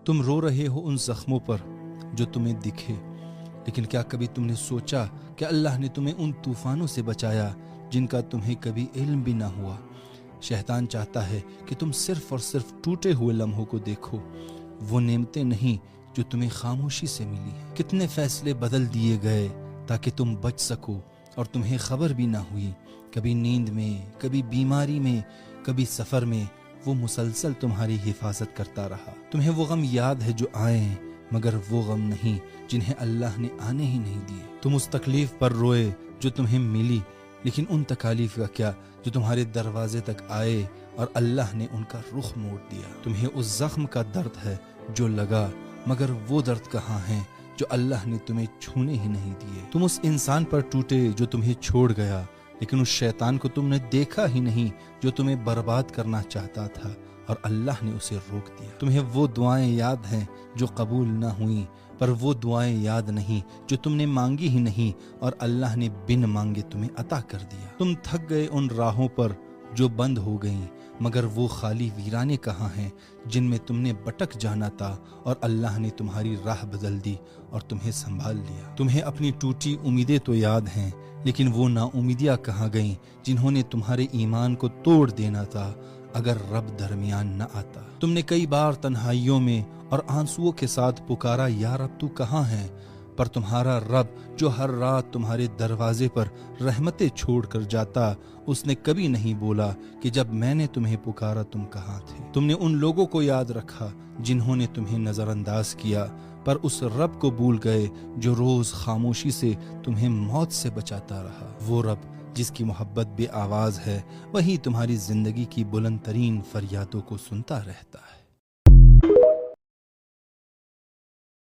تم رو رہے ہو ان زخموں پر جو تمہیں دکھے، لیکن کیا کبھی تم نے سوچا کہ اللہ نے تمہیں ان طوفانوں سے بچایا جن کا تمہیں کبھی علم بھی نہ ہوا؟ شیطان چاہتا ہے کہ تم صرف اور صرف ٹوٹے ہوئے لمحوں کو دیکھو، وہ نعمتیں نہیں جو تمہیں خاموشی سے ملی ہیں۔ کتنے فیصلے بدل دیے گئے تاکہ تم بچ سکو اور تمہیں خبر بھی نہ ہوئی۔ کبھی نیند میں، کبھی بیماری میں، کبھی سفر میں وہ مسلسل تمہاری حفاظت کرتا رہا۔ تمہیں وہ غم یاد ہے جو آئے ہیں، مگر وہ غم نہیں جنہیں اللہ نے آنے ہی نہیں دیے۔ تم اس تکلیف پر روئے جو تمہیں ملی، لیکن ان تکالیف کا کیا جو تمہارے دروازے تک آئے اور اللہ نے ان کا رخ موڑ دیا۔ تمہیں اس زخم کا درد ہے جو لگا، مگر وہ درد کہاں ہے جو اللہ نے تمہیں چھونے ہی نہیں دیے۔ تم اس انسان پر ٹوٹے جو تمہیں چھوڑ گیا، لیکن اس شیطان کو تم نے دیکھا ہی نہیں جو تمہیں برباد کرنا چاہتا تھا، اور اللہ نے اسے روک دیا۔ تمہیں وہ دعائیں یاد ہیں جو قبول نہ ہوئیں، پر وہ دعائیں یاد نہیں جو تم نے مانگی ہی نہیں، اور اللہ نے بن مانگے تمہیں عطا کر دیا۔ تم تھک گئے ان راہوں پر جو بند ہو گئیں، مگر وہ خالی ویرانے کہاں ہیں جن میں تم نے بٹک جانا تھا، اور اللہ نے تمہاری راہ بدل دی اور تمہیں سنبھال لیا۔ تمہیں اپنی ٹوٹی امیدیں تو یاد ہیں، لیکن وہ نا امیدیاں کہاں گئیں جنہوں نے تمہارے ایمان کو توڑ دینا تھا اگر رب درمیان نہ آتا۔ تم نے کئی بار تنہائیوں میں اور آنسوؤں کے ساتھ پکارا، یا رب تو کہاں ہے؟ پر تمہارا رب جو ہر رات تمہارے دروازے پر رحمتیں چھوڑ کر جاتا، اس نے کبھی نہیں بولا کہ جب میں نے تمہیں پکارا تم کہاں تھے۔ تم نے ان لوگوں کو یاد رکھا جنہوں نے تمہیں نظر انداز کیا، پر اس رب کو بھول گئے جو روز خاموشی سے تمہیں موت سے بچاتا رہا۔ وہ رب جس کی محبت بے آواز ہے، وہی تمہاری زندگی کی بلند ترین فریادوں کو سنتا رہتا ہے۔